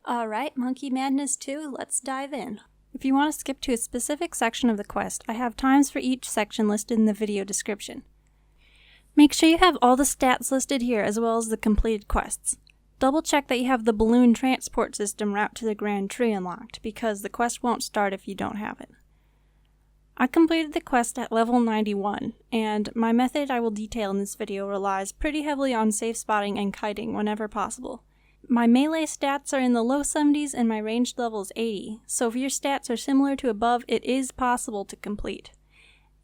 Alright, Monkey Madness 2, let's dive in. If you want to skip to a specific section of the quest, I have times for each section listed in the video description. Make sure you have all the stats listed here as well as the completed quests. Double check that you have the balloon transport system route to the Grand Tree unlocked, because the quest won't start if you don't have it. I completed the quest at level 91, and my method I will detail in this video relies pretty heavily on safe spotting and kiting whenever possible. My melee stats are in the low 70s and my ranged level is 80, so if your stats are similar to above, it is possible to complete.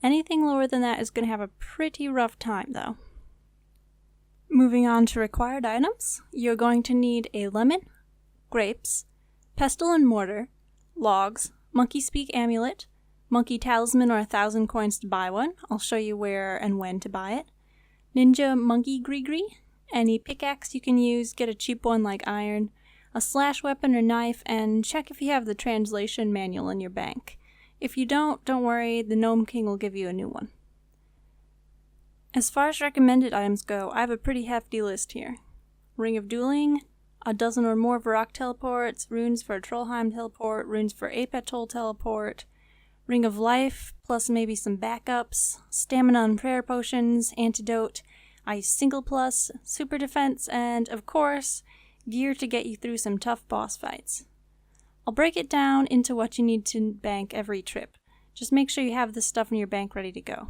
Anything lower than that is going to have a pretty rough time though. Moving on to required items, you're going to need a lemon, grapes, pestle and mortar, logs, monkey speak amulet, monkey talisman or 1,000 coins to buy one, I'll show you where and when to buy it, ninja monkey greegree, any pickaxe you can use, get a cheap one like iron, a slash weapon or knife, and check if you have the translation manual in your bank. If you don't worry, the Gnome King will give you a new one. As far as recommended items go, I have a pretty hefty list here. Ring of Dueling, a dozen or more Varrock teleports, runes for a Trollheim teleport, runes for Epologue teleport, Ring of Life, plus maybe some backups, stamina and prayer potions, antidote, Ice Single Plus, Super Defense, and, of course, gear to get you through some tough boss fights. I'll break it down into what you need to bank every trip. Just make sure you have this stuff in your bank ready to go.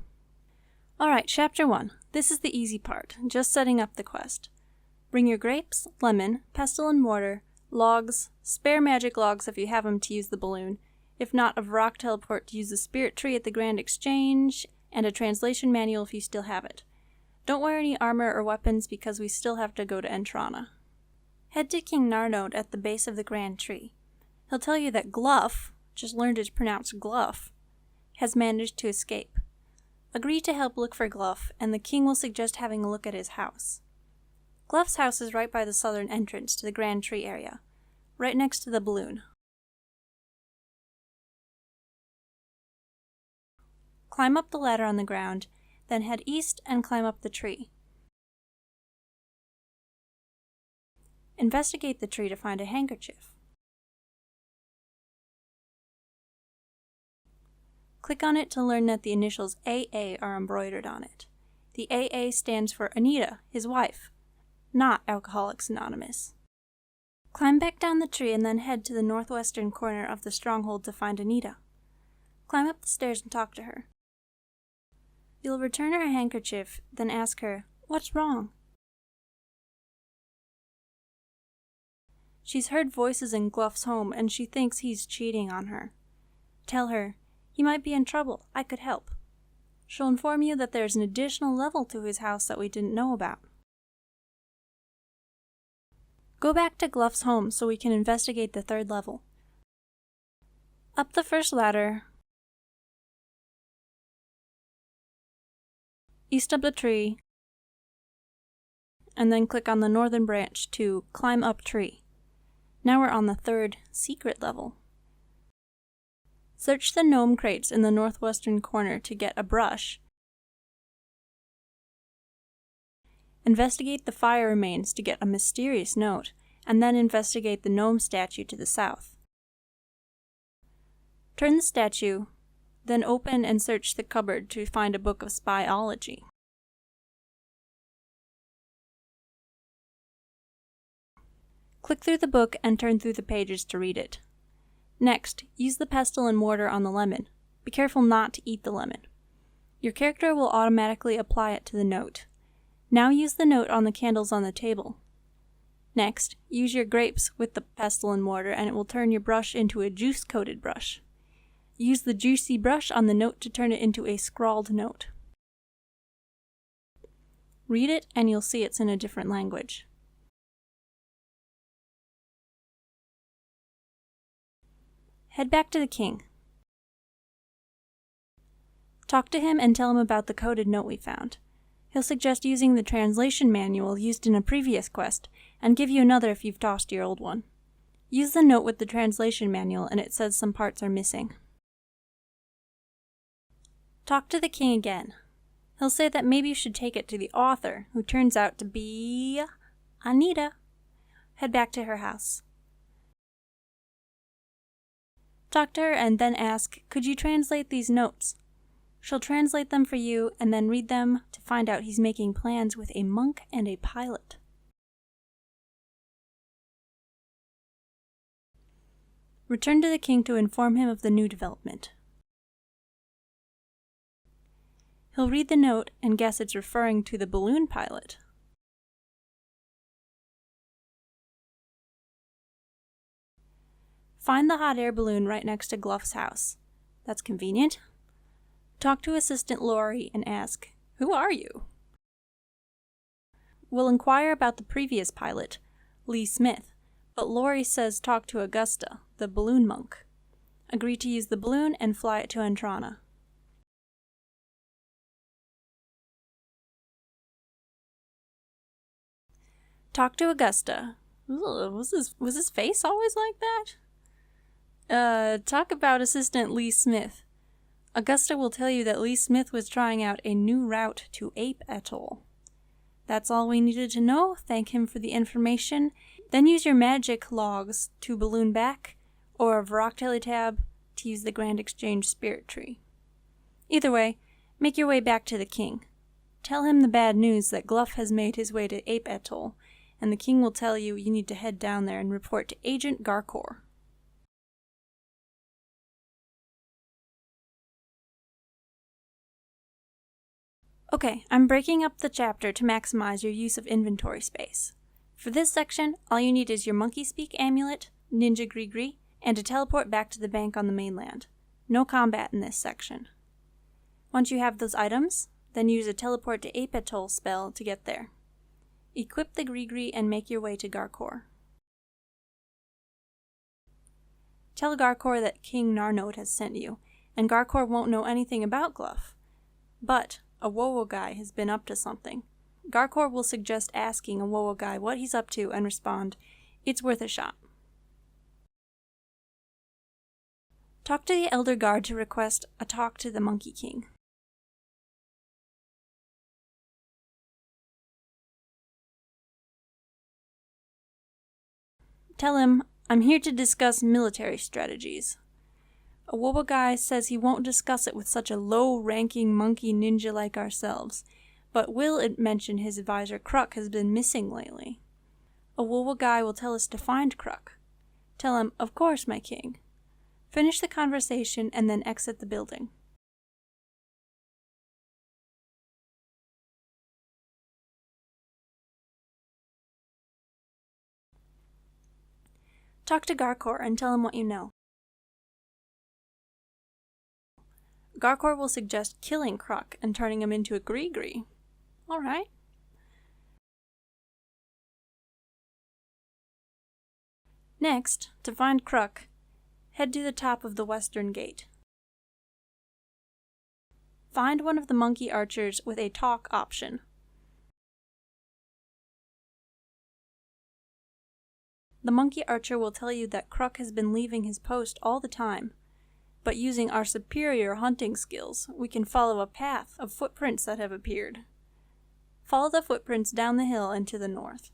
Alright, Chapter 1. This is the easy part, just setting up the quest. Bring your grapes, lemon, pestle and mortar, logs, spare magic logs if you have them to use the balloon, if not a Varrock teleport to use the spirit tree at the Grand Exchange, and a translation manual if you still have it. Don't wear any armor or weapons because we still have to go to Entrana. Head to King Narnode at the base of the Grand Tree. He'll tell you that Glough, just learned to pronounce Glough, has managed to escape. Agree to help look for Glough, and the king will suggest having a look at his house. Glough's house is right by the southern entrance to the Grand Tree area, right next to the balloon. Climb up the ladder on the ground, then head east and climb up the tree. Investigate the tree to find a handkerchief. Click on it to learn that the initials AA are embroidered on it. The AA stands for Anita, his wife, not Alcoholics Anonymous. Climb back down the tree and then head to the northwestern corner of the stronghold to find Anita. Climb up the stairs and talk to her. You'll return her a handkerchief, then ask her, "What's wrong?" She's heard voices in Glough's home and she thinks he's cheating on her. Tell her, "He might be in trouble, I could help." She'll inform you that there's an additional level to his house that we didn't know about. Go back to Glough's home so we can investigate the third level. Up the first ladder, east up the tree, and then click on the northern branch to climb up tree. Now we're on the third secret level. Search the gnome crates in the northwestern corner to get a brush. Investigate the fire remains to get a mysterious note, and then investigate the gnome statue to the south. Turn the statue, then open and search the cupboard to find a book of spyology. Click through the book and turn through the pages to read it. Next, use the pestle and mortar on the lemon. Be careful not to eat the lemon. Your character will automatically apply it to the note. Now use the note on the candles on the table. Next, use your grapes with the pestle and mortar and it will turn your brush into a juice-coated brush. Use the juicy brush on the note to turn it into a scrawled note. Read it and you'll see it's in a different language. Head back to the king. Talk to him and tell him about the coded note we found. He'll suggest using the translation manual used in a previous quest, and give you another if you've tossed your old one. Use the note with the translation manual and it says some parts are missing. Talk to the king again. He'll say that maybe you should take it to the author, who turns out to be Anita. Head back to her house. Talk to her and then ask, could you translate these notes? She'll translate them for you and then read them to find out he's making plans with a monk and a pilot. Return to the king to inform him of the new development. He'll read the note and guess it's referring to the balloon pilot. Find the hot air balloon right next to Glough's house. That's convenient. Talk to Assistant Lori and ask, who are you? We'll inquire about the previous pilot, Lee Smith, but Lori says talk to Augusta, the balloon monk. Agree to use the balloon and fly it to Antrana. Talk to Augusta. Ugh, was his face always like that? Talk about Assistant Lee Smith. Augusta will tell you that Lee Smith was trying out a new route to Ape Atoll. That's all we needed to know. Thank him for the information. Then use your magic logs to balloon back, or a Varocteli tab to use the Grand Exchange Spirit Tree. Either way, make your way back to the king. Tell him the bad news that Glough has made his way to Ape Atoll, and the king will tell you you need to head down there and report to Agent Garkor. Okay, I'm breaking up the chapter to maximize your use of inventory space. For this section, all you need is your Monkey Speak amulet, Ninja Greegree, and to teleport back to the bank on the mainland. No combat in this section. Once you have those items, then use a Teleport to Ape Atoll spell to get there. Equip the Greegree and make your way to Garkor. Tell Garkor that King Narnode has sent you, and Garkor won't know anything about Glough. But a Wowo guy has been up to something. Garkor will suggest asking a Wowo guy what he's up to and respond, it's worth a shot. Talk to the Elder Guard to request a talk to the Monkey King. Tell him, I'm here to discuss military strategies. A Wowo guy says he won't discuss it with such a low-ranking monkey ninja like ourselves, but will mention his advisor Kruk has been missing lately. A Wowo guy will tell us to find Kruk. Tell him, of course, my king. Finish the conversation and then exit the building. Talk to Garkor and tell him what you know. Garkor will suggest killing Kruk and turning him into a greegree. Alright. Next, to find Kruk, head to the top of the western gate. Find one of the monkey archers with a talk option. The monkey archer will tell you that Kruk has been leaving his post all the time, but using our superior hunting skills, we can follow a path of footprints that have appeared. Follow the footprints down the hill and to the north.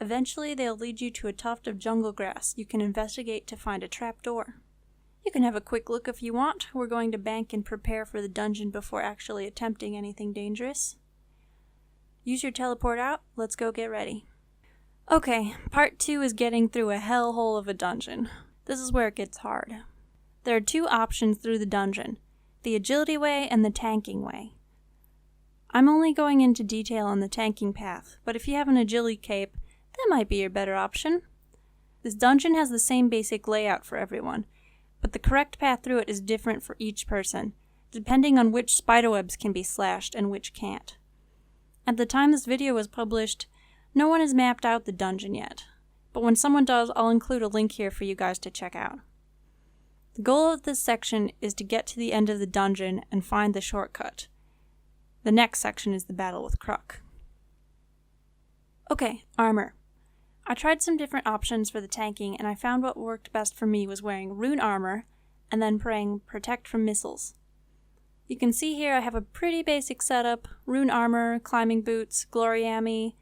Eventually, they'll lead you to a tuft of jungle grass you can investigate to find a trapdoor. You can have a quick look if you want. We're going to bank and prepare for the dungeon before actually attempting anything dangerous. Use your teleport out. Let's go get ready. Okay, part 2 is getting through a hellhole of a dungeon. This is where it gets hard. There are 2 options through the dungeon, the agility way and the tanking way. I'm only going into detail on the tanking path, but if you have an agility cape, that might be your better option. This dungeon has the same basic layout for everyone, but the correct path through it is different for each person, depending on which spiderwebs can be slashed and which can't. At the time this video was published, no one has mapped out the dungeon yet, but when someone does, I'll include a link here for you guys to check out. The goal of this section is to get to the end of the dungeon and find the shortcut. The next section is the battle with Kruk. Okay, armor. I tried some different options for the tanking, and I found what worked best for me was wearing rune armor and then praying protect from missiles. You can see here I have a pretty basic setup: rune armor, climbing boots, glory ammy,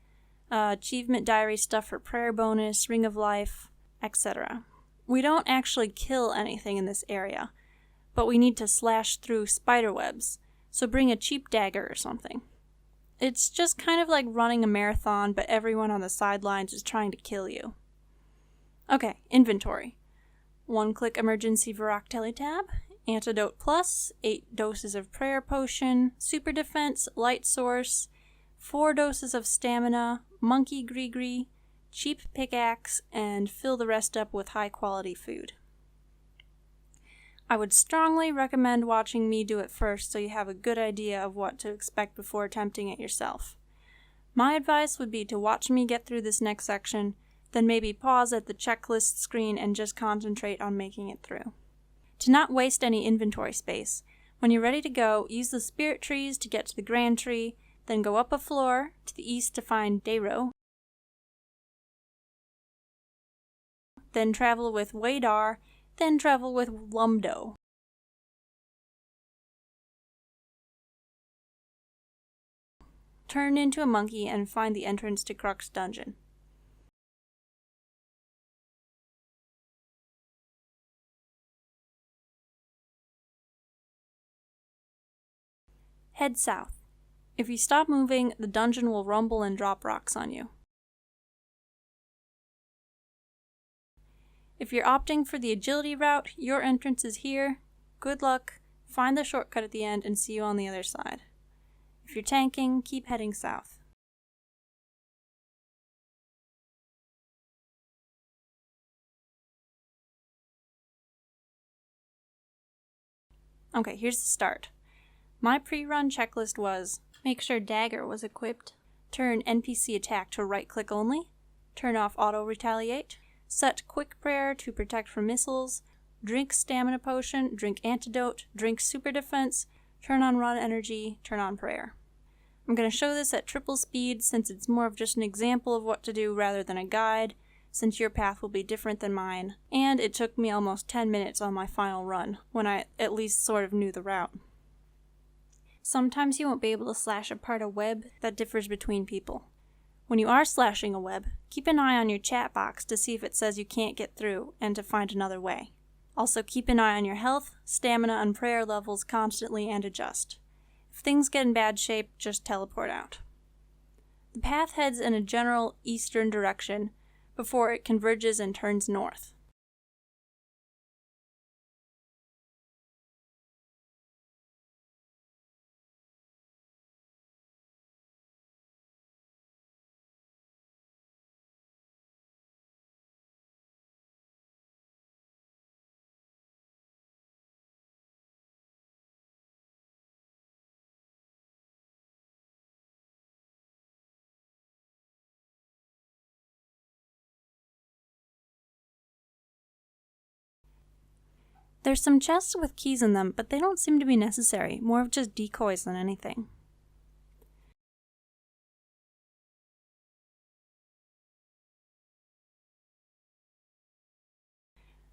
achievement diary stuff for prayer bonus, ring of life, etc. We don't actually kill anything in this area, but we need to slash through spider webs, so bring a cheap dagger or something. It's just kind of like running a marathon, but everyone on the sidelines is trying to kill you. Okay, inventory. 1-click emergency Varrock tab, antidote plus, 8 doses of prayer potion, super defense, light source, 4 doses of stamina, monkey greegree, cheap pickaxe, and fill the rest up with high quality food. I would strongly recommend watching me do it first so you have a good idea of what to expect before attempting it yourself. My advice would be to watch me get through this next section, then maybe pause at the checklist screen and just concentrate on making it through. To not waste any inventory space, when you're ready to go, use the spirit trees to get to the grand tree, then go up a floor to the east to find Dayro, then travel with Waydar, then travel with Lumdo. Turn into a monkey and find the entrance to Kruk's dungeon. Head south. If you stop moving, the dungeon will rumble and drop rocks on you. If you're opting for the agility route, your entrance is here. Good luck, find the shortcut at the end, and see you on the other side. If you're tanking, keep heading south. Okay, here's the start. My pre-run checklist was: make sure dagger was equipped, turn NPC attack to right-click only, turn off auto-retaliate, set quick prayer to protect from missiles, drink stamina potion, drink antidote, drink super defense, turn on run energy, turn on prayer. I'm going to show this at triple speed since it's more of just an example of what to do rather than a guide, since your path will be different than mine, and it took me almost 10 minutes on my final run, when I at least sort of knew the route. Sometimes you won't be able to slash apart a web that differs between people. When you are slashing a web, keep an eye on your chat box to see if it says you can't get through and to find another way. Also keep an eye on your health, stamina, and prayer levels constantly and adjust. If things get in bad shape, just teleport out. The path heads in a general eastern direction before it converges and turns north. There's some chests with keys in them, but they don't seem to be necessary, more of just decoys than anything.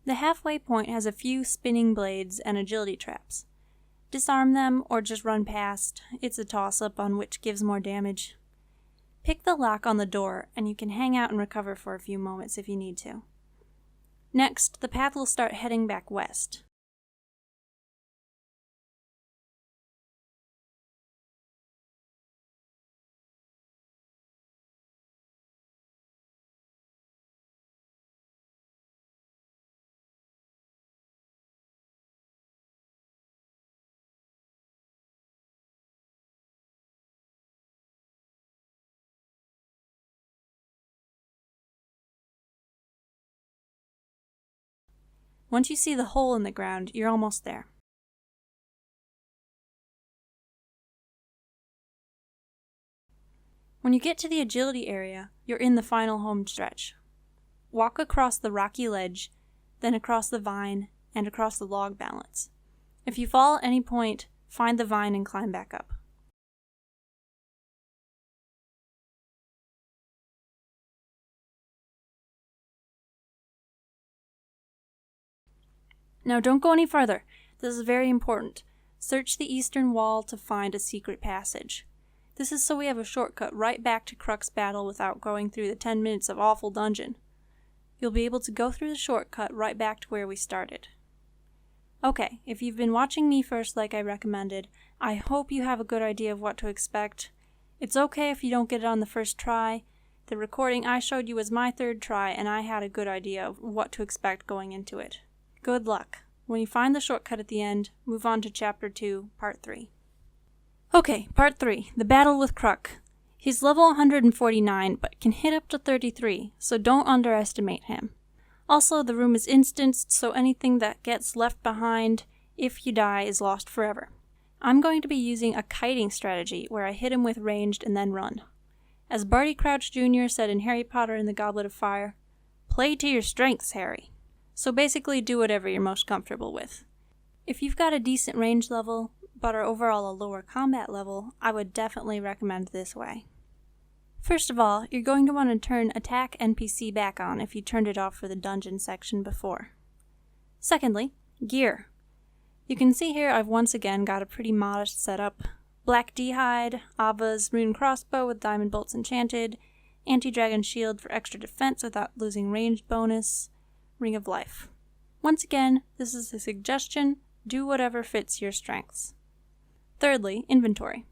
The halfway point has a few spinning blades and agility traps. Disarm them or just run past, it's a toss-up on which gives more damage. Pick the lock on the door and you can hang out and recover for a few moments if you need to. Next, the path will start heading back west. Once you see the hole in the ground, you're almost there. When you get to the agility area, you're in the final home stretch. Walk across the rocky ledge, then across the vine, and across the log balance. If you fall at any point, find the vine and climb back up. Now don't go any further. This is very important. Search the eastern wall to find a secret passage. This is so we have a shortcut right back to Kruk's battle without going through the 10 minutes of awful dungeon. You'll be able to go through the shortcut right back to where we started. Okay, if you've been watching me first like I recommended, I hope you have a good idea of what to expect. It's okay if you don't get it on the first try. The recording I showed you was my third try, and I had a good idea of what to expect going into it. Good luck. When you find the shortcut at the end, move on to Chapter 2, Part 3. Okay, Part 3, the battle with Kruk. He's level 149, but can hit up to 33, so don't underestimate him. Also, the room is instanced, so anything that gets left behind, if you die, is lost forever. I'm going to be using a kiting strategy, where I hit him with ranged and then run. As Barty Crouch Jr. said in Harry Potter and the Goblet of Fire, "Play to your strengths, Harry." So basically do whatever you're most comfortable with. If you've got a decent range level, but are overall a lower combat level, I would definitely recommend this way. First of all, you're going to want to turn Attack NPC back on if you turned it off for the dungeon section before. Secondly, gear. You can see here I've once again got a pretty modest setup. Black D-hide, Ava's rune crossbow with diamond bolts enchanted, anti-dragon shield for extra defense without losing ranged bonus, Ring of Life. Once again, this is a suggestion, do whatever fits your strengths. Thirdly, inventory.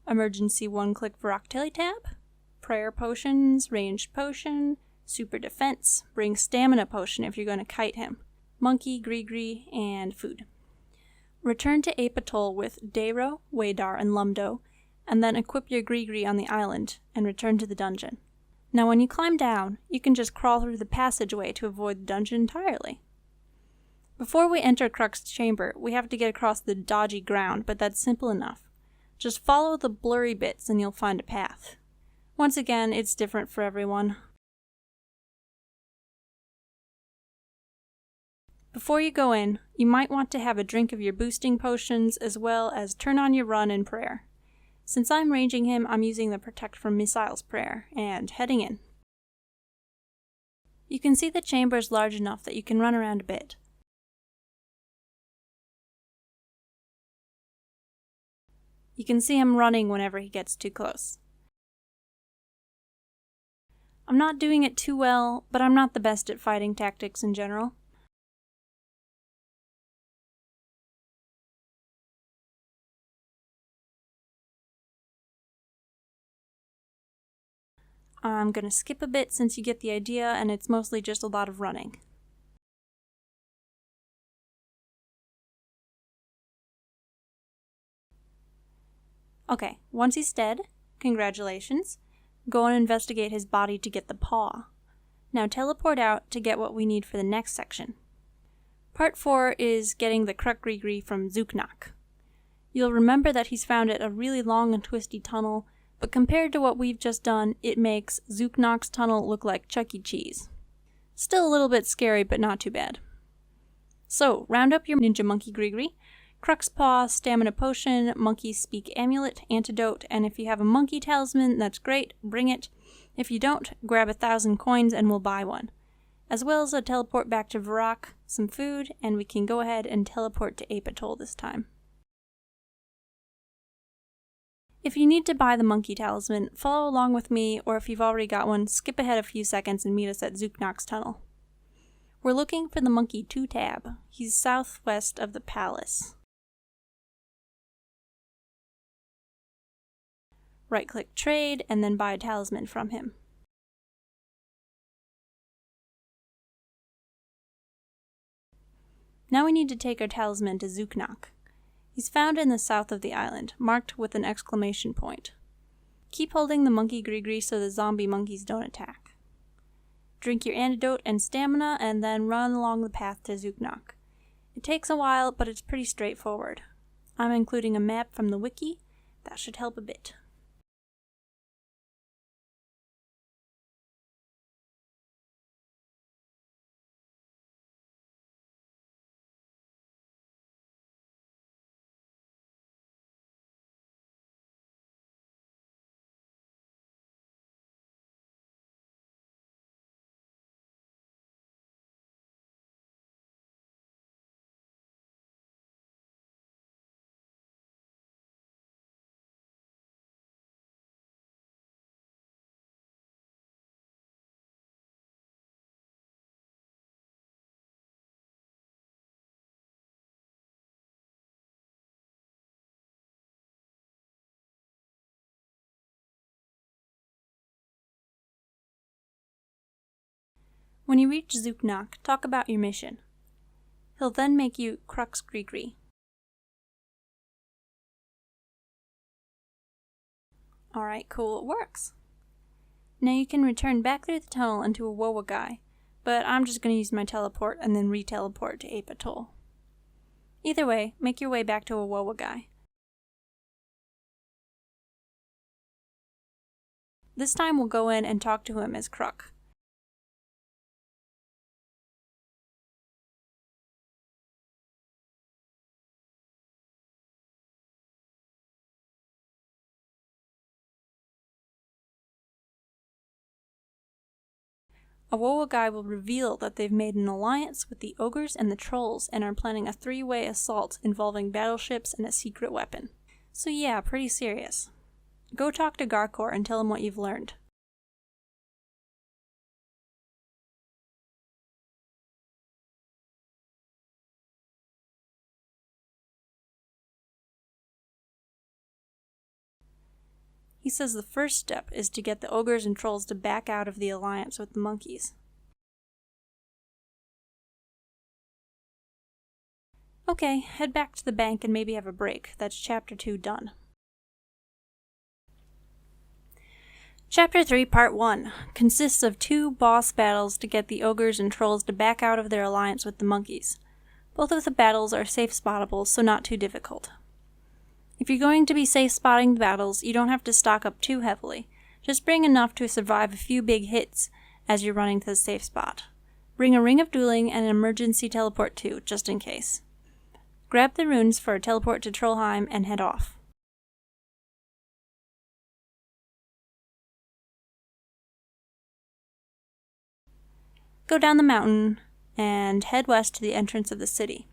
Emergency one-click Varoctili tab, prayer potions, ranged potion, super defense, bring stamina potion if you're going to kite him, monkey, greegree, and food. Return to Epologue with Daero, Waydar, and Lumdo, and then equip your greegree on the island and return to the dungeon. Now when you climb down, you can just crawl through the passageway to avoid the dungeon entirely. Before we enter Kruk's chamber, we have to get across the dodgy ground, but that's simple enough. Just follow the blurry bits and you'll find a path. Once again, it's different for everyone. Before you go in, you might want to have a drink of your boosting potions as well as turn on your run and prayer. Since I'm ranging him, I'm using the Protect from Missiles prayer, and heading in. You can see the chamber is large enough that you can run around a bit. You can see him running whenever he gets too close. I'm not doing it too well, but I'm not the best at fighting tactics in general. I'm gonna skip a bit since you get the idea, and it's mostly just a lot of running. Okay, once he's dead, congratulations. Go and investigate his body to get the paw. Now teleport out to get what we need for the next section. Part 4 is getting the Kruk greegree from Zooknock. You'll remember that he's found it a really long and twisty tunnel, but compared to what we've just done, it makes Zooknock's tunnel look like Chuck E. Cheese. Still a little bit scary, but not too bad. So, round up your ninja monkey greegree, Kruk's paw, stamina potion, monkey speak amulet, antidote, and if you have a monkey talisman, that's great, bring it. If you don't, grab 1,000 coins and we'll buy one. As well as a teleport back to Varrock, some food, and we can go ahead and teleport to Epologue this time. If you need to buy the monkey talisman, follow along with me, or if you've already got one, skip ahead a few seconds and meet us at Zooknock's tunnel. We're looking for the monkey 2 tab. He's southwest of the palace. Right-click trade, and then buy a talisman from him. Now we need to take our talisman to Zooknock. He's found in the south of the island, marked with an exclamation point. Keep holding the monkey greegree so the zombie monkeys don't attack. Drink your antidote and stamina, and then run along the path to Zooknock. It takes a while, but it's pretty straightforward. I'm including a map from the wiki. That should help a bit. When you reach Zooknock, talk about your mission. He'll then make you Kruk's greegree. Alright, cool, it works. Now you can return back through the tunnel into a Wowa guy, but I'm just going to use my teleport and then re-teleport to Ape Atoll. Either way, make your way back to a Wowa guy. This time we'll go in and talk to him as Kruk. A Wowa guy will reveal that they've made an alliance with the ogres and the trolls and are planning a 3-way assault involving battleships and a secret weapon. So yeah, pretty serious. Go talk to Garkor and tell him what you've learned. He says the first step is to get the ogres and trolls to back out of the alliance with the monkeys. Okay, head back to the bank and maybe have a break. That's Chapter 2 done. Chapter 3, Part 1 consists of 2 boss battles to get the ogres and trolls to back out of their alliance with the monkeys. Both of the battles are safe-spottable, so not too difficult. If you're going to be safe-spotting the battles, you don't have to stock up too heavily. Just bring enough to survive a few big hits as you're running to the safe spot. Bring a Ring of Dueling and an emergency teleport too, just in case. Grab the runes for a teleport to Trollheim and head off. Go down the mountain and head west to the entrance of the city.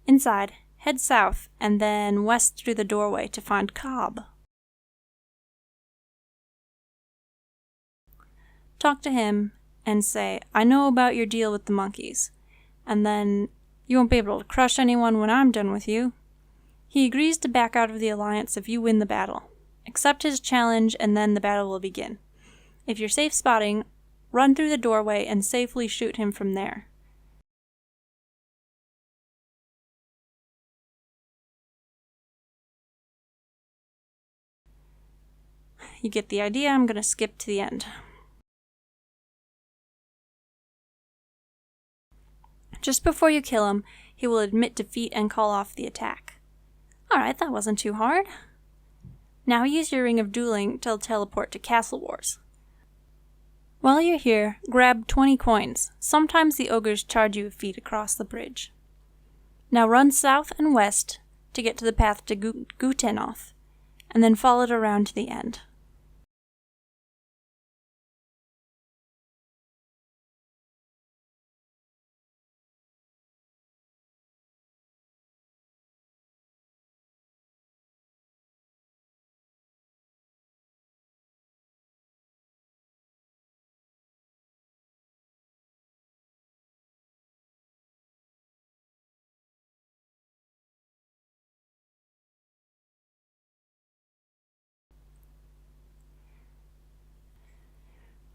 Inside, head south and then west through the doorway to find Kob. Talk to him and say, I know about your deal with the monkeys, and then you won't be able to crush anyone when I'm done with you. He agrees to back out of the alliance if you win the battle. Accept his challenge and then the battle will begin. If you're safe spotting, run through the doorway and safely shoot him from there. You get the idea, I'm going to skip to the end. Just before you kill him, he will admit defeat and call off the attack. Alright, that wasn't too hard. Now use your Ring of Dueling to teleport to Castle Wars. While you're here, grab 20 coins. Sometimes the ogres charge you a feat across the bridge. Now run south and west to get to the path to Gutenoth, and then follow it around to the end.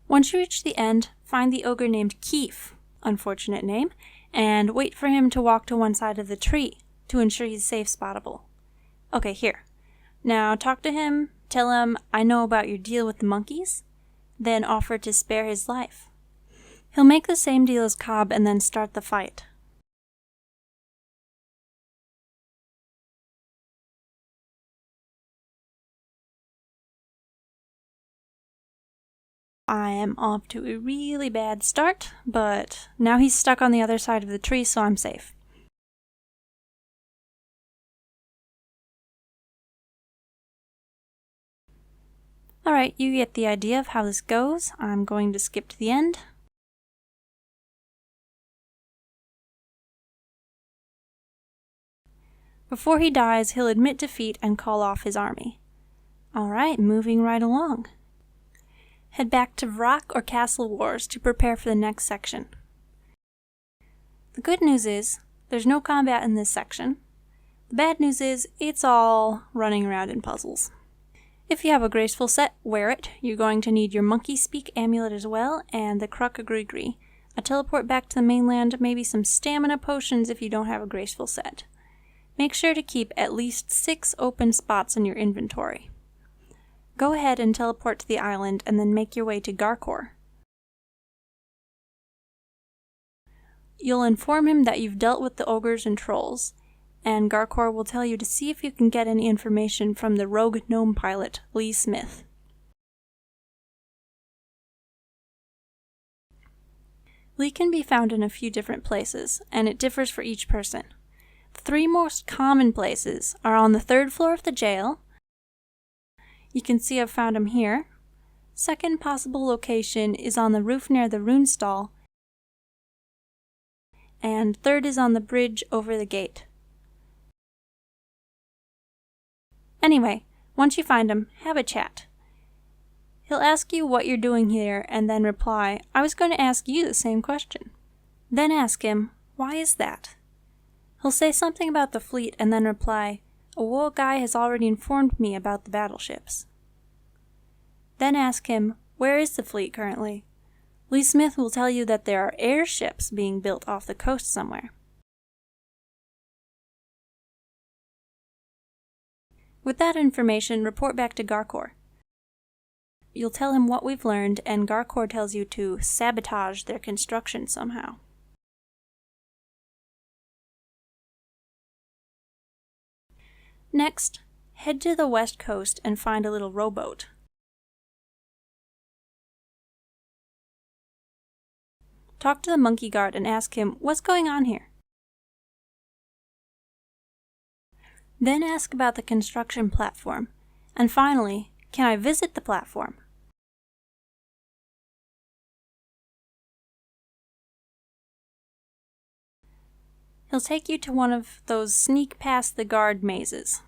Once you reach the end, find the ogre named Keef, unfortunate name, and wait for him to walk to one side of the tree to ensure he's safe spottable. Okay, here. Now talk to him, tell him I know about your deal with the monkeys, then offer to spare his life. He'll make the same deal as Kob and then start the fight. I am off to a really bad start, but now he's stuck on the other side of the tree, so I'm safe. Alright, you get the idea of how this goes. I'm going to skip to the end. Before he dies, he'll admit defeat and call off his army. Alright, moving right along. Head back to Rock or Castle Wars to prepare for the next section. The good news is, there's no combat in this section. The bad news is, it's all running around in puzzles. If you have a graceful set, wear it. You're going to need your Monkey Speak amulet as well, and the Kruk greegree. A teleport back to the mainland, maybe some stamina potions if you don't have a graceful set. Make sure to keep at least 6 open spots in your inventory. Go ahead and teleport to the island and then make your way to Garkor. You'll inform him that you've dealt with the ogres and trolls, and Garkor will tell you to see if you can get any information from the rogue gnome pilot, Lee Smith. Lee can be found in a few different places, and it differs for each person. The 3 most common places are on the 3rd floor of the jail. You can see I've found him here. Second possible location is on the roof near the rune stall, and 3rd is on the bridge over the gate. Anyway, once you find him, have a chat. He'll ask you what you're doing here and then reply, I was going to ask you the same question. Then ask him, why is that? He'll say something about the fleet and then reply, a war guy has already informed me about the battleships. Then ask him, where is the fleet currently? Lee Smith will tell you that there are airships being built off the coast somewhere. With that information, report back to Garkor. You'll tell him what we've learned, and Garkor tells you to sabotage their construction somehow. Next, head to the west coast and find a little rowboat. Talk to the monkey guard and ask him, what's going on here? Then ask about the construction platform. And finally, can I visit the platform? He'll take you to one of those sneak past the guard mazes.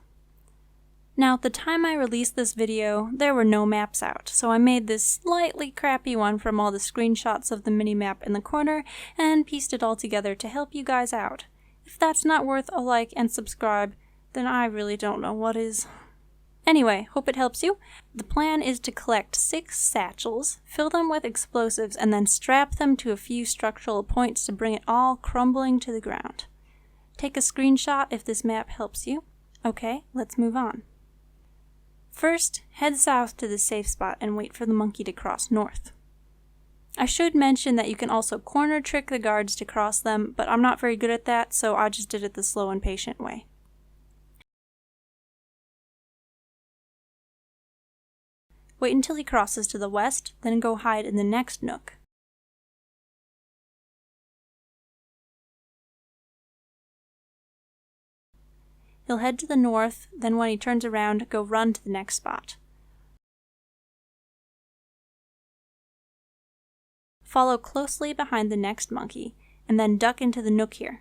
Now, at the time I released this video, there were no maps out, so I made this slightly crappy one from all the screenshots of the minimap in the corner and pieced it all together to help you guys out. If that's not worth a like and subscribe, then I really don't know what is. Anyway, hope it helps you. The plan is to collect 6 satchels, fill them with explosives, and then strap them to a few structural points to bring it all crumbling to the ground. Take a screenshot if this map helps you. Okay, let's move on. First, head south to the safe spot and wait for the monkey to cross north. I should mention that you can also corner trick the guards to cross them, but I'm not very good at that, so I just did it the slow and patient way. Wait until he crosses to the west, then go hide in the next nook. He'll head to the north, then when he turns around, go run to the next spot. Follow closely behind the next monkey, and then duck into the nook here.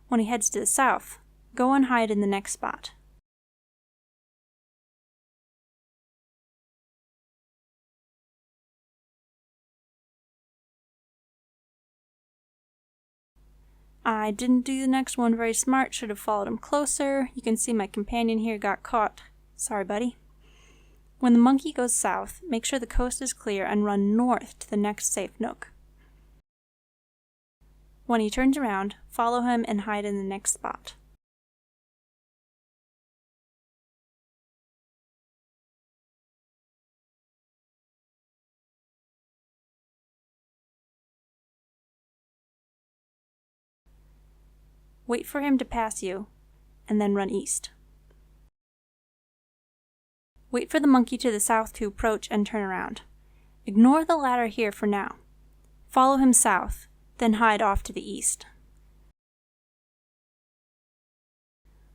When he heads to the south, go and hide in the next spot. I didn't do the next one very smart, should have followed him closer. You can see my companion here got caught. Sorry, buddy. When the monkey goes south, make sure the coast is clear and run north to the next safe nook. When he turns around, follow him and hide in the next spot. Wait for him to pass you, and then run east. Wait for the monkey to the south to approach and turn around. Ignore the ladder here for now. Follow him south, then hide off to the east.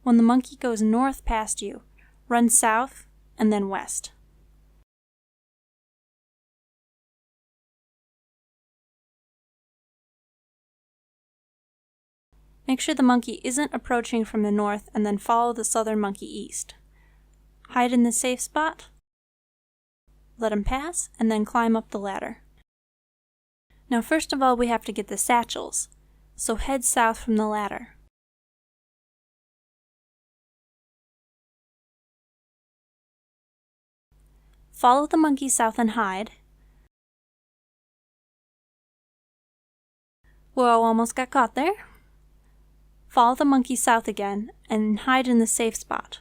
When the monkey goes north past you, run south and then west. Make sure the monkey isn't approaching from the north and then follow the southern monkey east. Hide in the safe spot, let him pass, and then climb up the ladder. Now first of all we have to get the satchels, so head south from the ladder. Follow the monkey south and hide. Whoa, almost got caught there. Follow the monkey south again and hide in the safe spot.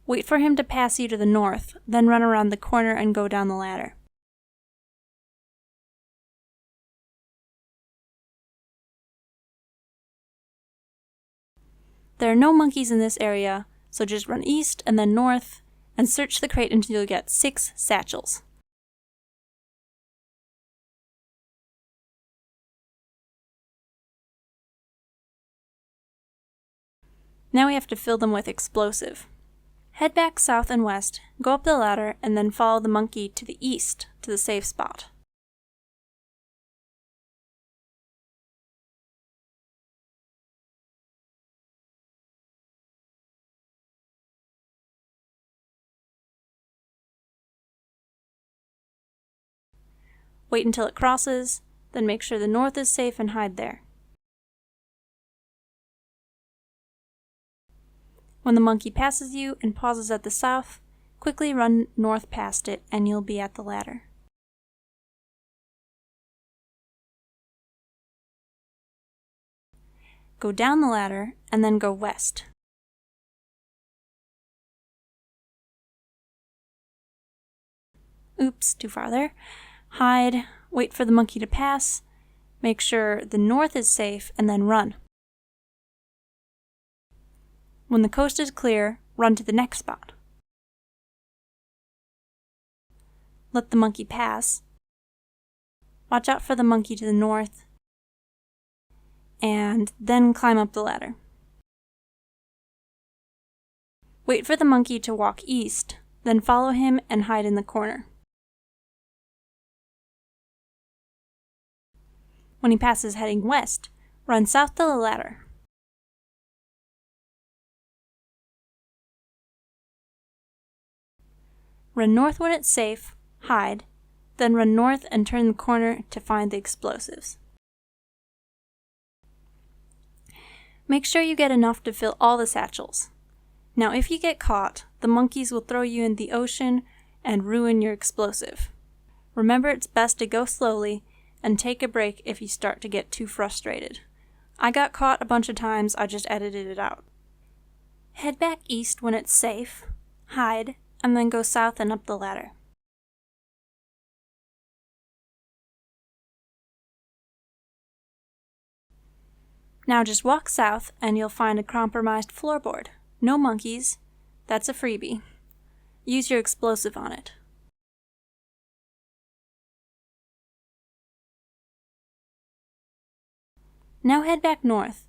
Wait for him to pass you to the north, then run around the corner and go down the ladder. There are no monkeys in this area, so just run east and then north and search the crate until you get 6 satchels. Now we have to fill them with explosive. Head back south and west, go up the ladder, and then follow the monkey to the east to the safe spot. Wait until it crosses, then make sure the north is safe and hide there. When the monkey passes you and pauses at the south, quickly run north past it and you'll be at the ladder. Go down the ladder and then go west. Oops, too far there. Hide, wait for the monkey to pass, make sure the north is safe, and then run. When the coast is clear, run to the next spot. Let the monkey pass. Watch out for the monkey to the north, and then climb up the ladder. Wait for the monkey to walk east, then follow him and hide in the corner. When he passes heading west, run south to the ladder. Run north when it's safe, hide, then run north and turn the corner to find the explosives. Make sure you get enough to fill all the satchels. Now if you get caught, the monkeys will throw you in the ocean and ruin your explosive. Remember, it's best to go slowly and take a break if you start to get too frustrated. I got caught a bunch of times, I just edited it out. Head back east when it's safe, hide, and then go south and up the ladder. Now just walk south and you'll find a compromised floorboard. No monkeys, that's a freebie. Use your explosive on it. Now head back north.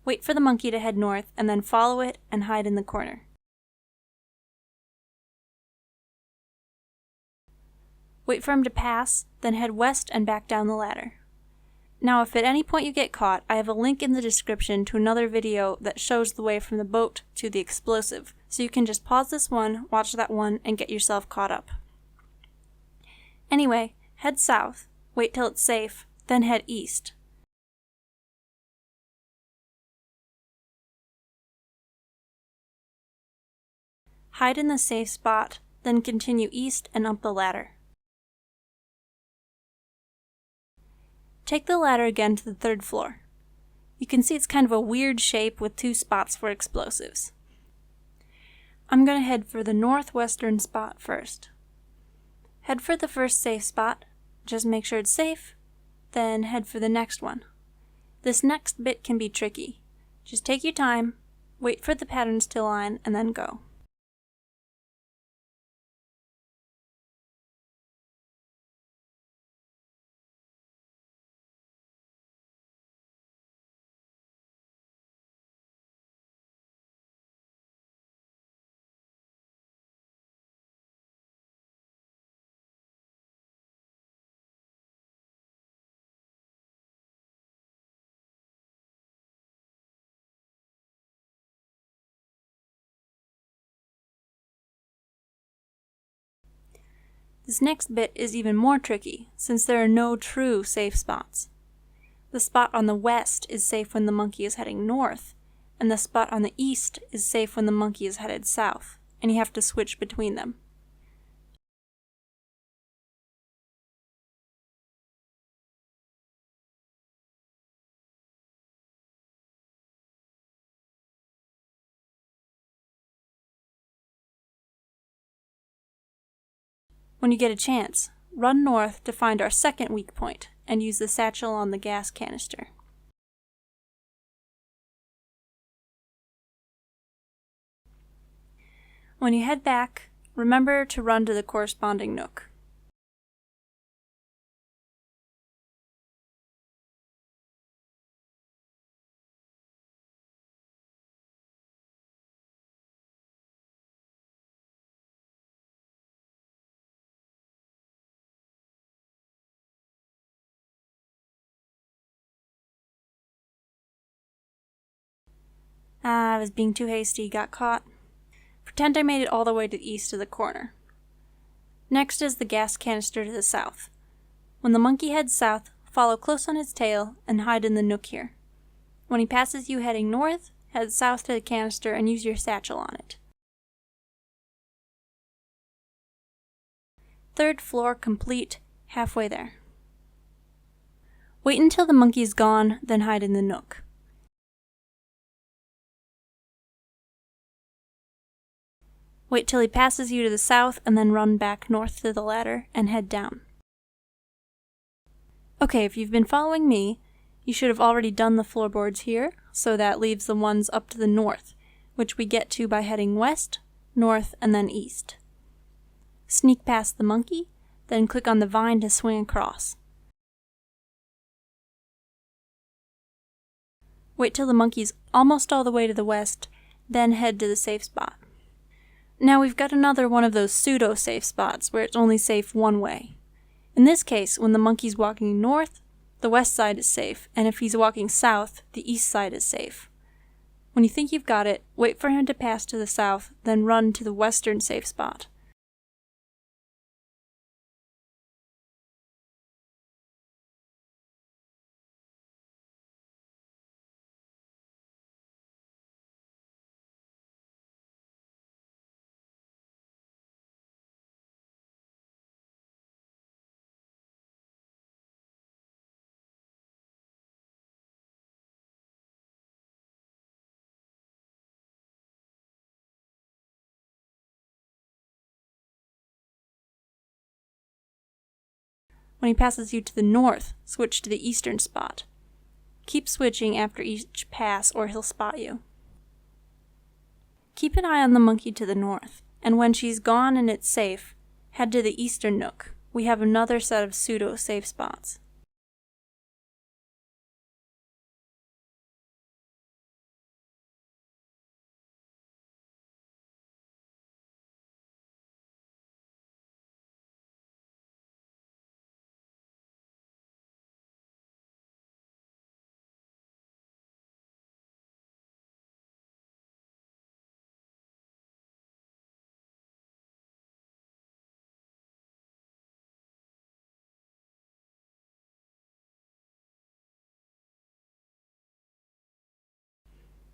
Wait for the monkey to head north and then follow it and hide in the corner. Wait for him to pass, then head west and back down the ladder. Now if at any point you get caught, I have a link in the description to another video that shows the way from the boat to the explosive, so you can just pause this one, watch that one, and get yourself caught up. Anyway, head south, wait till it's safe, then head east. Hide in the safe spot, then continue east and up the ladder. Take the ladder again to the 3rd floor. You can see it's kind of a weird shape with 2 spots for explosives. I'm going to head for the northwestern spot first. Head for the first safe spot, just make sure it's safe, then head for the next one. This next bit can be tricky. Just take your time, wait for the patterns to align, and then go. This next bit is even more tricky, since there are no true safe spots. The spot on the west is safe when the monkey is heading north, and the spot on the east is safe when the monkey is headed south, and you have to switch between them. When you get a chance, run north to find our second weak point, and use the satchel on the gas canister. When you head back, remember to run to the corresponding nook. I was being too hasty, got caught. Pretend I made it all the way to the east of the corner. Next is the gas canister to the south. When the monkey heads south, follow close on his tail and hide in the nook here. When he passes you heading north, head south to the canister and use your satchel on it. Third floor complete, halfway there. Wait until the monkey is gone, then hide in the nook. Wait till he passes you to the south and then run back north to the ladder and head down. Okay, if you've been following me, you should have already done the floorboards here, so that leaves the ones up to the north, which we get to by heading west, north, and then east. Sneak past the monkey, then click on the vine to swing across. Wait till the monkey's almost all the way to the west, then head to the safe spot. Now we've got another one of those pseudo-safe spots where it's only safe one way. In this case, when the monkey's walking north, the west side is safe, and if he's walking south, the east side is safe. When you think you've got it, wait for him to pass to the south, then run to the western safe spot. When he passes you to the north, switch to the eastern spot. Keep switching after each pass or he'll spot you. Keep an eye on the monkey to the north, and when she's gone and it's safe, head to the eastern nook. We have another set of pseudo-safe spots.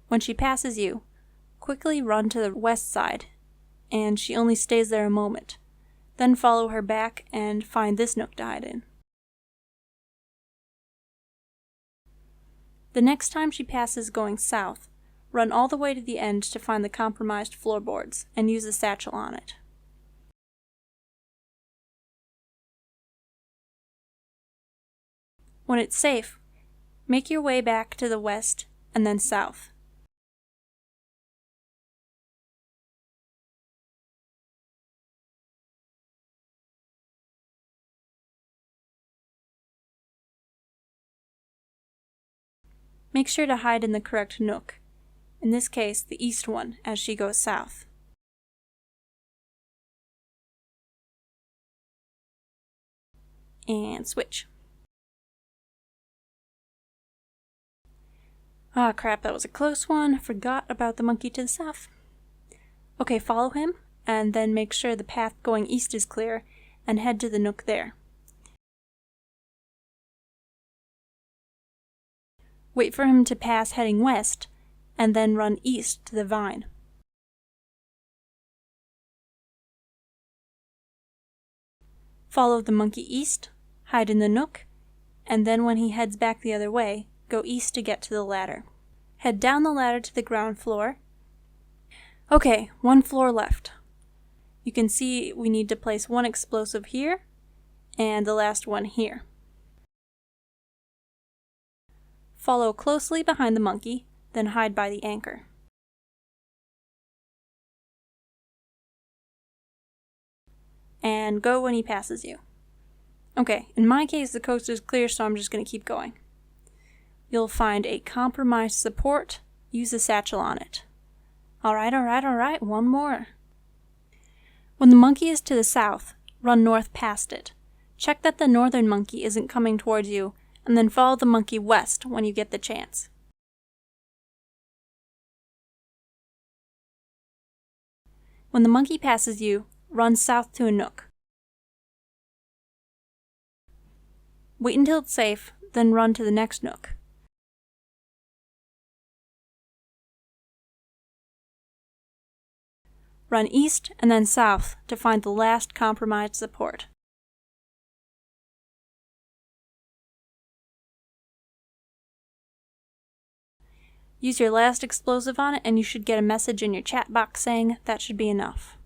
When she passes you, quickly run to the west side, and she only stays there a moment. Then follow her back and find this nook to hide in. The next time she passes going south, run all the way to the end to find the compromised floorboards and use the satchel on it. When it's safe, make your way back to the west and then south. Make sure to hide in the correct nook, in this case the east one, as she goes south. And switch. Ah, crap, that was a close one. Forgot about the monkey to the south. Okay, follow him, and then make sure the path going east is clear, and head to the nook there. Wait for him to pass heading west, and then run east to the vine. Follow the monkey east, hide in the nook, and then when he heads back the other way, go east to get to the ladder. Head down the ladder to the ground floor. Okay, one floor left. You can see we need to place one explosive here, and the last one here. Follow closely behind the monkey, then hide by the anchor. And go when he passes you. Okay, in my case the coast is clear, so I'm just going to keep going. You'll find a compromised support. Use a satchel on it. Alright, one more. When the monkey is to the south, run north past it. Check that the northern monkey isn't coming towards you, and then follow the monkey west when you get the chance. When the monkey passes you, run south to a nook. Wait until it's safe, then run to the next nook. Run east and then south to find the last compromised support. Use your last explosive on it and you should get a message in your chat box saying that should be enough.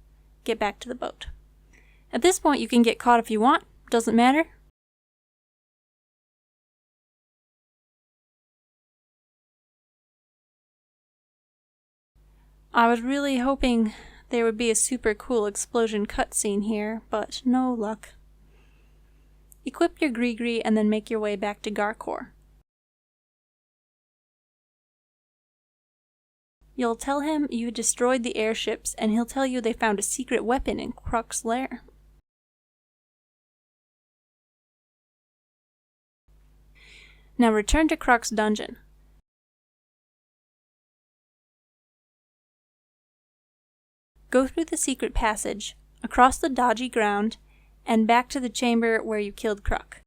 Get back to the boat. At this point you can get caught if you want, doesn't matter. I was really hoping there would be a super cool explosion cutscene here, but no luck. Equip your greegree and then make your way back to Garkor. You'll tell him you destroyed the airships, and he'll tell you they found a secret weapon in Kruk's lair. Now return to Kruk's dungeon. Go through the secret passage, across the dodgy ground, and back to the chamber where you killed Kruk.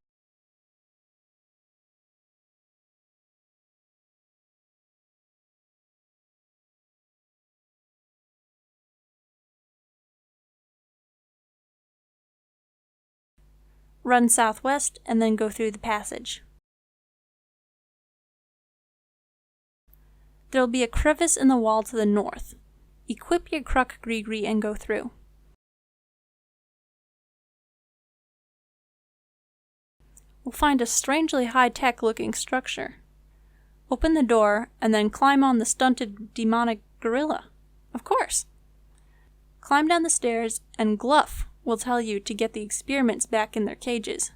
Run southwest and then go through the passage. There will be a crevice in the wall to the north. Equip your Kruk greegree and go through. We'll find a strangely high-tech looking structure. Open the door and then climb on the stunted demonic gorilla. Of course! Climb down the stairs and Glough will tell you to get the experiments back in their cages.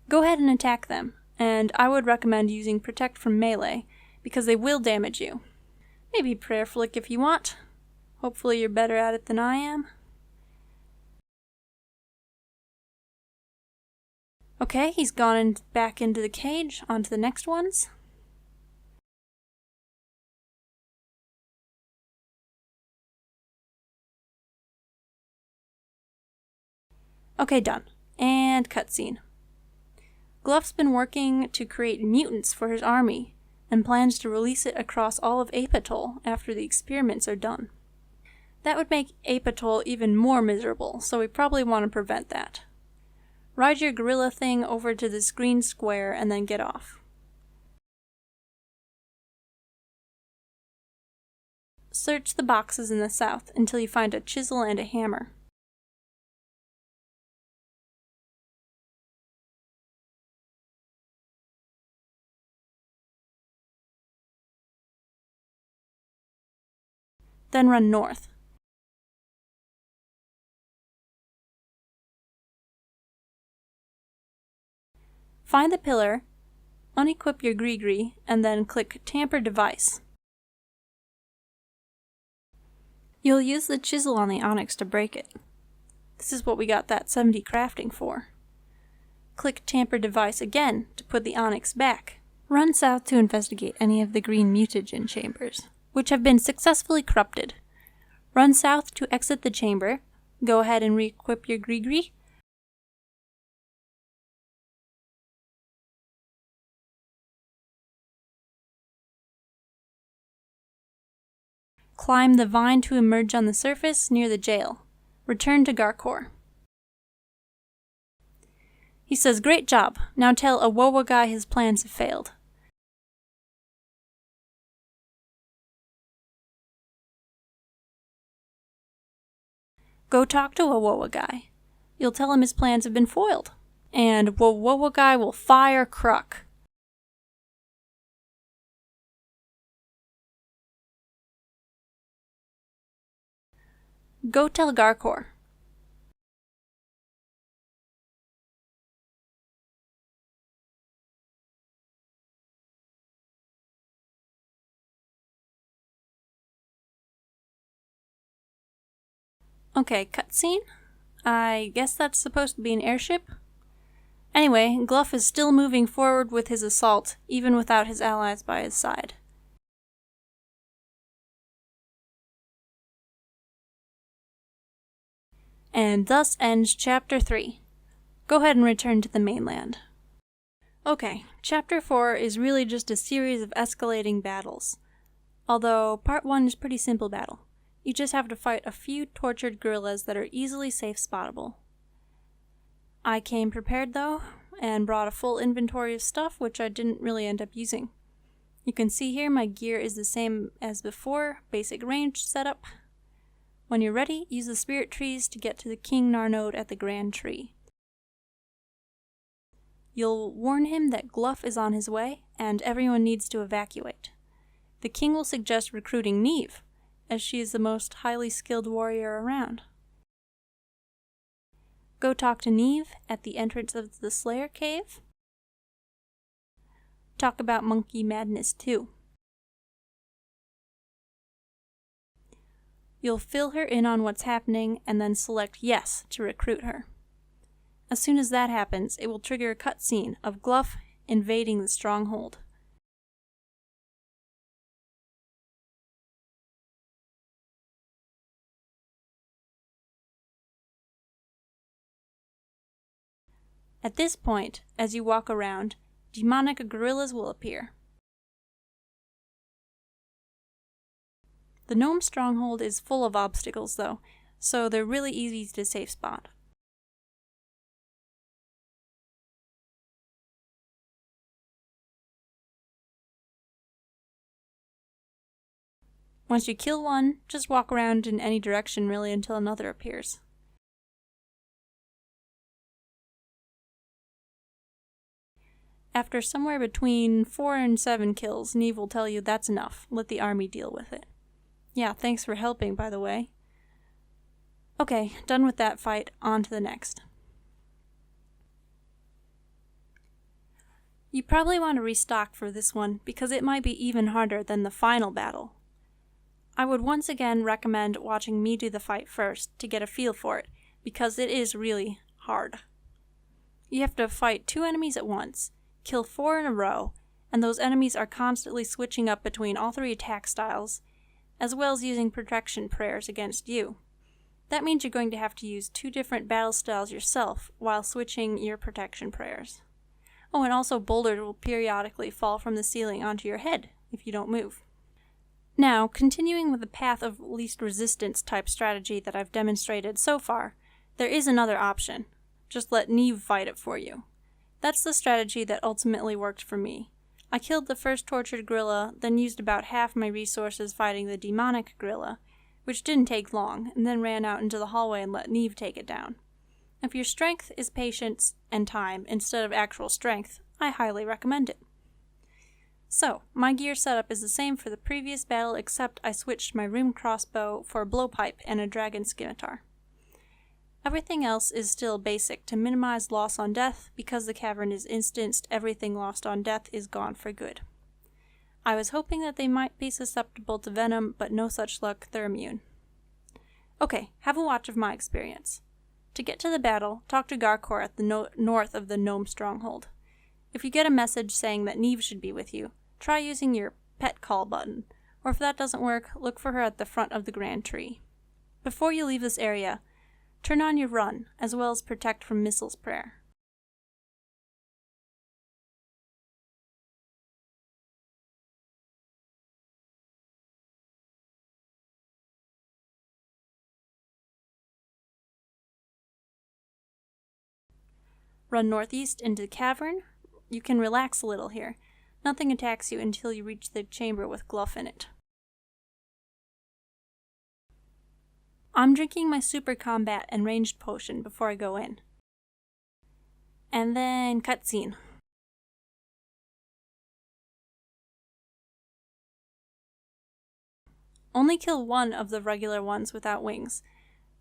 Go ahead and attack them, and I would recommend using Protect from melee, because they will damage you. Maybe Prayer Flick if you want. Hopefully you're better at it than I am. Okay, he's gone back into the cage. On to the next ones. Okay, done. And cutscene. Glough's been working to create mutants for his army, and plans to release it across all of Epologue after the experiments are done. That would make Epologue even more miserable, so we probably want to prevent that. Ride your gorilla thing over to this green square and then get off. Search the boxes in the south until you find a chisel and a hammer. Then run north. Find the pillar, unequip your greegree, and then click Tamper Device. You'll use the chisel on the onyx to break it. This is what we got that 70 crafting for. Click Tamper Device again to put the onyx back. Run south to investigate any of the green mutagen chambers, which have been successfully corrupted. Run south to exit the chamber, go ahead and re-equip your greegree, Climb the vine to emerge on the surface near the jail. Return to Garkor. He says, "Great job. Now tell Awowa guy his plans have failed." Go talk to Awowa guy. You'll tell him his plans have been foiled. And Awowa guy will fire Kruk. Go tell Garkor. Okay, cutscene? I guess that's supposed to be an airship? Anyway, Glough is still moving forward with his assault, even without his allies by his side. And thus ends Chapter 3. Go ahead and return to the mainland. Okay, Chapter 4 is really just a series of escalating battles. Although, Part 1 is pretty simple battle. You just have to fight a few tortured gorillas that are easily safe-spottable. I came prepared though, and brought a full inventory of stuff which I didn't really end up using. You can see here my gear is the same as before, basic range setup. When you're ready, use the spirit trees to get to the King Narnode at the Grand Tree. You'll warn him that Glough is on his way, and everyone needs to evacuate. The king will suggest recruiting Neve, as she is the most highly skilled warrior around. Go talk to Neve at the entrance of the Slayer Cave. Talk about Monkey Madness too. You'll fill her in on what's happening and then select Yes to recruit her. As soon as that happens, it will trigger a cutscene of Glough invading the stronghold. At this point, as you walk around, demonic gorillas will appear. The Gnome Stronghold is full of obstacles though, so they're really easy to safe spot. Once you kill one, just walk around in any direction really until another appears. After somewhere between 4 and 7 kills, Neve will tell you that's enough, let the army deal with it. Yeah, thanks for helping, by the way. Okay, done with that fight, on to the next. You probably want to restock for this one, because it might be even harder than the final battle. I would once again recommend watching me do the fight first to get a feel for it, because it is really hard. You have to fight 2 enemies at once, kill 4 in a row, and those enemies are constantly switching up between all 3 attack styles, as well as using protection prayers against you. That means you're going to have to use 2 different battle styles yourself while switching your protection prayers. Oh, and also boulders will periodically fall from the ceiling onto your head if you don't move. Now, continuing with the path of least resistance type strategy that I've demonstrated so far, there is another option. Just let Neve fight it for you. That's the strategy that ultimately worked for me. I killed the first tortured gorilla, then used about half my resources fighting the demonic gorilla, which didn't take long, and then ran out into the hallway and let Neve take it down. If your strength is patience and time instead of actual strength, I highly recommend it. So, my gear setup is the same for the previous battle except I switched my rune crossbow for a blowpipe and a dragon scimitar. Everything else is still basic to minimize loss on death. Because the cavern is instanced, everything lost on death is gone for good. I was hoping that they might be susceptible to venom, but no such luck, they're immune. Okay, have a watch of my experience. To get to the battle, talk to Garkor at the north of the Gnome Stronghold. If you get a message saying that Neve should be with you, try using your pet call button, or if that doesn't work, look for her at the front of the Grand Tree. Before you leave this area, turn on your run, as well as protect from Missile's Prayer. Run northeast into the cavern. You can relax a little here. Nothing attacks you until you reach the chamber with Glough in it. I'm drinking my super combat and ranged potion before I go in. And then cutscene. Only kill one of the regular ones without wings,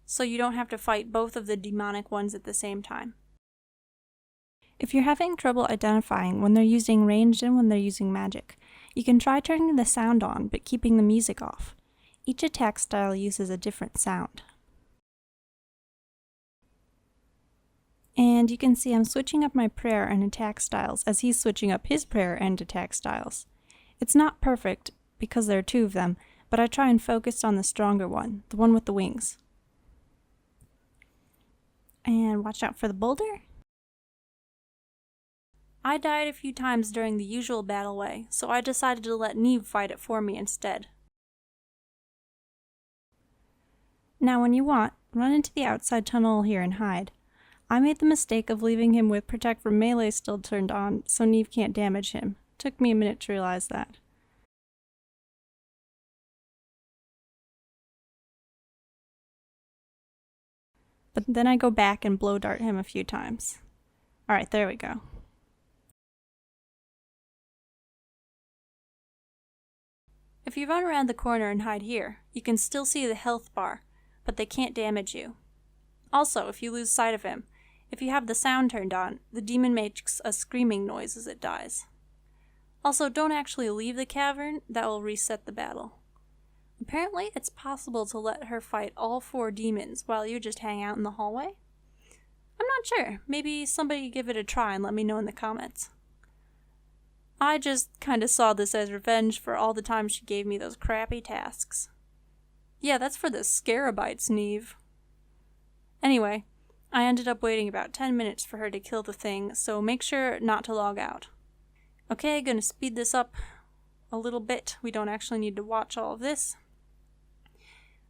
so you don't have to fight both of the demonic ones at the same time. If you're having trouble identifying when they're using ranged and when they're using magic, you can try turning the sound on but keeping the music off. Each attack style uses a different sound. And you can see I'm switching up my prayer and attack styles as he's switching up his prayer and attack styles. It's not perfect because there are two of them, but I try and focus on the stronger one, the one with the wings. And watch out for the boulder. I died a few times during the usual battle way, so I decided to let Neve fight it for me instead. Now when you want, run into the outside tunnel here and hide. I made the mistake of leaving him with Protect from Melee still turned on, so Neve can't damage him. Took me a minute to realize that. But then I go back and blow dart him a few times. Alright, there we go. If you run around the corner and hide here, you can still see the health bar, but they can't damage you. Also, if you lose sight of him, if you have the sound turned on, the demon makes a screaming noise as it dies. Also, don't actually leave the cavern, that will reset the battle. Apparently, it's possible to let her fight all 4 demons while you just hang out in the hallway. I'm not sure, maybe somebody give it a try and let me know in the comments. I just kinda saw this as revenge for all the times she gave me those crappy tasks. Yeah, that's for the Scarabites, Neve. Anyway, I ended up waiting about 10 minutes for her to kill the thing, so make sure not to log out. Okay, gonna speed this up a little bit. We don't actually need to watch all of this.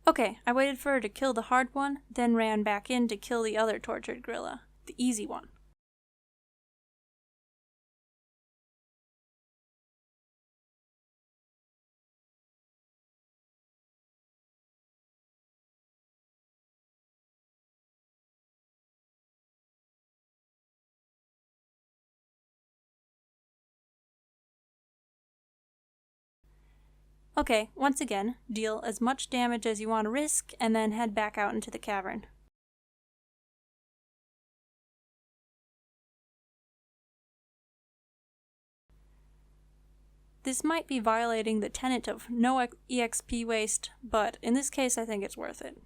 Okay, I waited for her to kill the hard one, then ran back in to kill the other tortured gorilla, the easy one. Okay, once again, deal as much damage as you want to risk, and then head back out into the cavern. This might be violating the tenet of no EXP waste, but in this case I think it's worth it.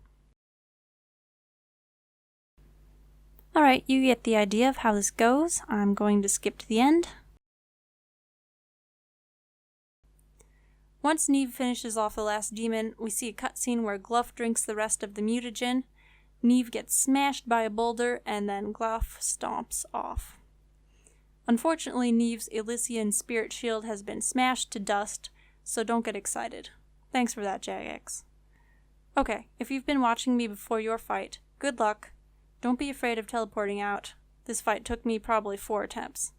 Alright, you get the idea of how this goes. I'm going to skip to the end. Once Neve finishes off the last demon, we see a cutscene where Glough drinks the rest of the mutagen, Neve gets smashed by a boulder, and then Glough stomps off. Unfortunately, Neve's Elysian spirit shield has been smashed to dust, so don't get excited. Thanks for that, Jagex. Okay, if you've been watching me before your fight, good luck. Don't be afraid of teleporting out. This fight took me probably 4 attempts.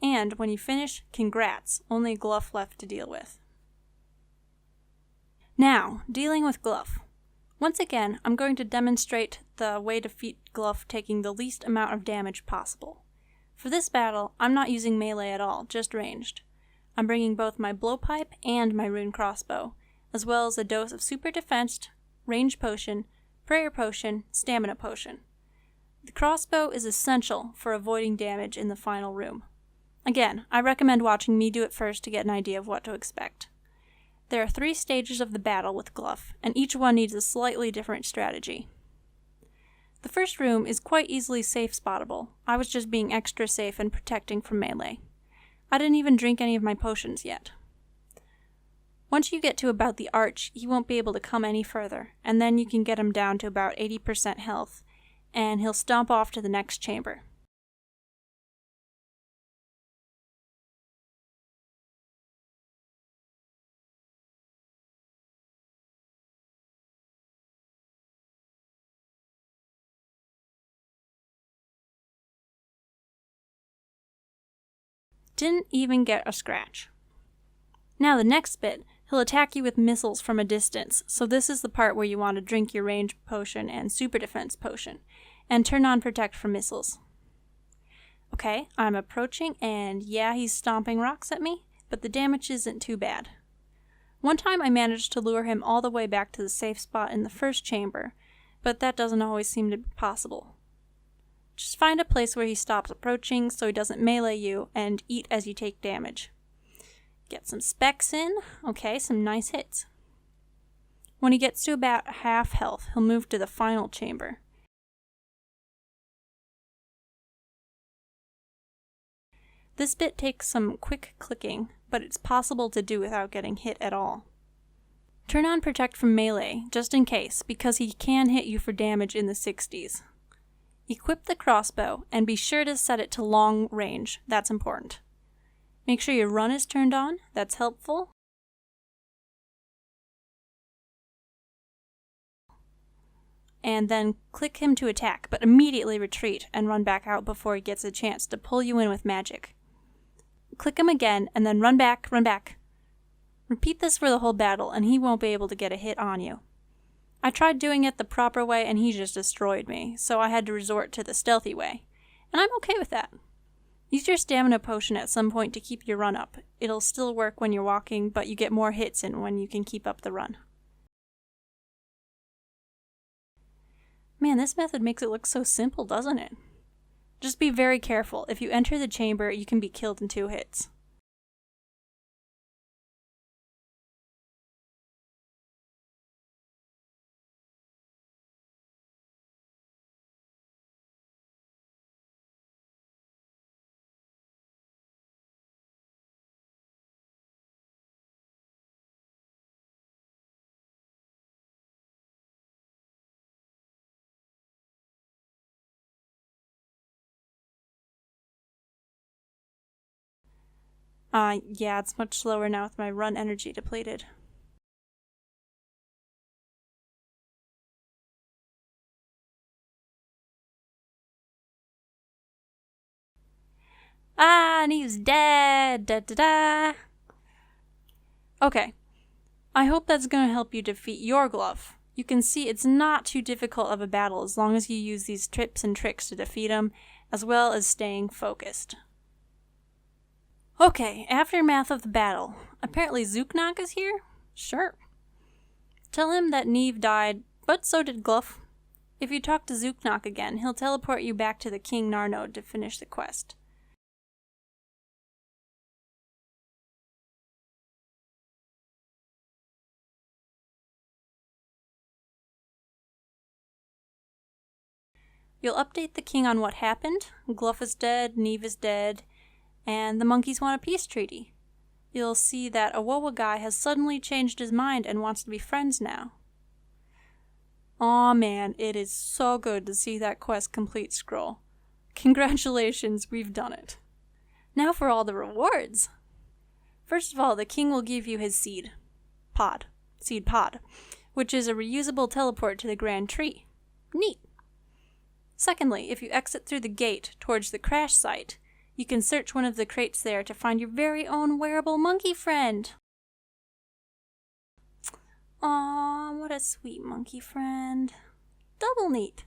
And when you finish, congrats, only Glough left to deal with. Now, dealing with Glough. Once again, I'm going to demonstrate the way to defeat Glough taking the least amount of damage possible. For this battle, I'm not using melee at all, just ranged. I'm bringing both my blowpipe and my rune crossbow, as well as a dose of super defense, range potion, prayer potion, stamina potion. The crossbow is essential for avoiding damage in the final room. Again, I recommend watching me do it first to get an idea of what to expect. There are 3 stages of the battle with Glough, and each one needs a slightly different strategy. The first room is quite easily safe-spottable. I was just being extra safe and protecting from melee. I didn't even drink any of my potions yet. Once you get to about the arch, he won't be able to come any further, and then you can get him down to about 80% health, and he'll stomp off to the next chamber. Didn't even get a scratch. Now the next bit, he'll attack you with missiles from a distance, so this is the part where you want to drink your range potion and super defense potion, and turn on protect from missiles. Okay, I'm approaching, and yeah, he's stomping rocks at me, but the damage isn't too bad. One time I managed to lure him all the way back to the safe spot in the first chamber, but that doesn't always seem to be possible. Just find a place where he stops approaching so he doesn't melee you, and eat as you take damage. Get some specs in. Okay, some nice hits. When he gets to about half health, he'll move to the final chamber. This bit takes some quick clicking, but it's possible to do without getting hit at all. Turn on protect from melee, just in case, because he can hit you for damage in the 60s. Equip the crossbow, and be sure to set it to long range, that's important. Make sure your run is turned on, that's helpful. And then click him to attack, but immediately retreat and run back out before he gets a chance to pull you in with magic. Click him again, and then run back, run back. Repeat this for the whole battle, and he won't be able to get a hit on you. I tried doing it the proper way, and he just destroyed me, so I had to resort to the stealthy way. And I'm okay with that. Use your stamina potion at some point to keep your run up. It'll still work when you're walking, but you get more hits in when you can keep up the run. Man, this method makes it look so simple, doesn't it? Just be very careful. If you enter the chamber, you can be killed in 2 hits. Yeah, it's much slower now with my run energy depleted. And he's dead! Da da da! Okay. I hope that's gonna help you defeat your Glough. You can see it's not too difficult of a battle as long as you use these tips and tricks to defeat him, as well as staying focused. Okay, aftermath of the battle. Apparently Zooknock is here? Sure. Tell him that Neve died, but so did Glough. If you talk to Zooknock again, he'll teleport you back to the King Narnode to finish the quest. You'll update the king on what happened. Glough is dead, Neve is dead, and the monkeys want a peace treaty. You'll see that Awowa guy has suddenly changed his mind and wants to be friends now. Aw man, it is so good to see that quest complete scroll. Congratulations, we've done it. Now for all the rewards. First of all, the king will give you his seed pod, which is a reusable teleport to the Grand Tree. Neat. Secondly, if you exit through the gate towards the crash site, you can search one of the crates there to find your very own wearable monkey friend. Aw, what a sweet monkey friend. Double neat.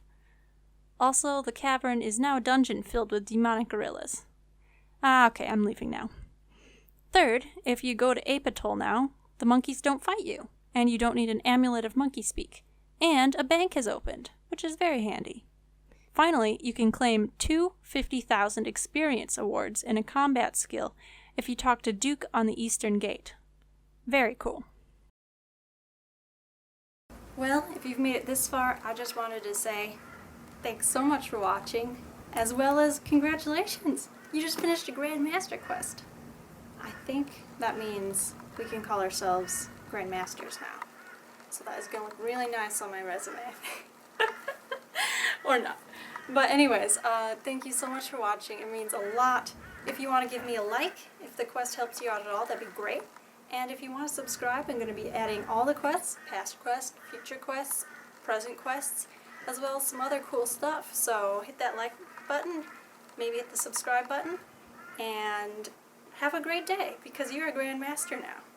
Also, the cavern is now a dungeon filled with demonic gorillas. Okay, I'm leaving now. Third, if you go to Epologue now, the monkeys don't fight you, and you don't need an amulet of monkey speak. And a bank has opened, which is very handy. Finally, you can claim 2 50,000 experience awards in a combat skill if you talk to Duke on the Eastern Gate. Very cool. Well, if you've made it this far, I just wanted to say thanks so much for watching, as well as congratulations! You just finished a Grandmaster quest. I think that means we can call ourselves Grandmasters now. So that is going to look really nice on my resume, I think. Or not. But anyways, thank you so much for watching. It means a lot. If you want to give me a like, if the quest helps you out at all, that'd be great. And if you want to subscribe, I'm going to be adding all the quests, past quests, future quests, present quests, as well as some other cool stuff. So hit that like button, maybe hit the subscribe button, and have a great day, because you're a Grandmaster now.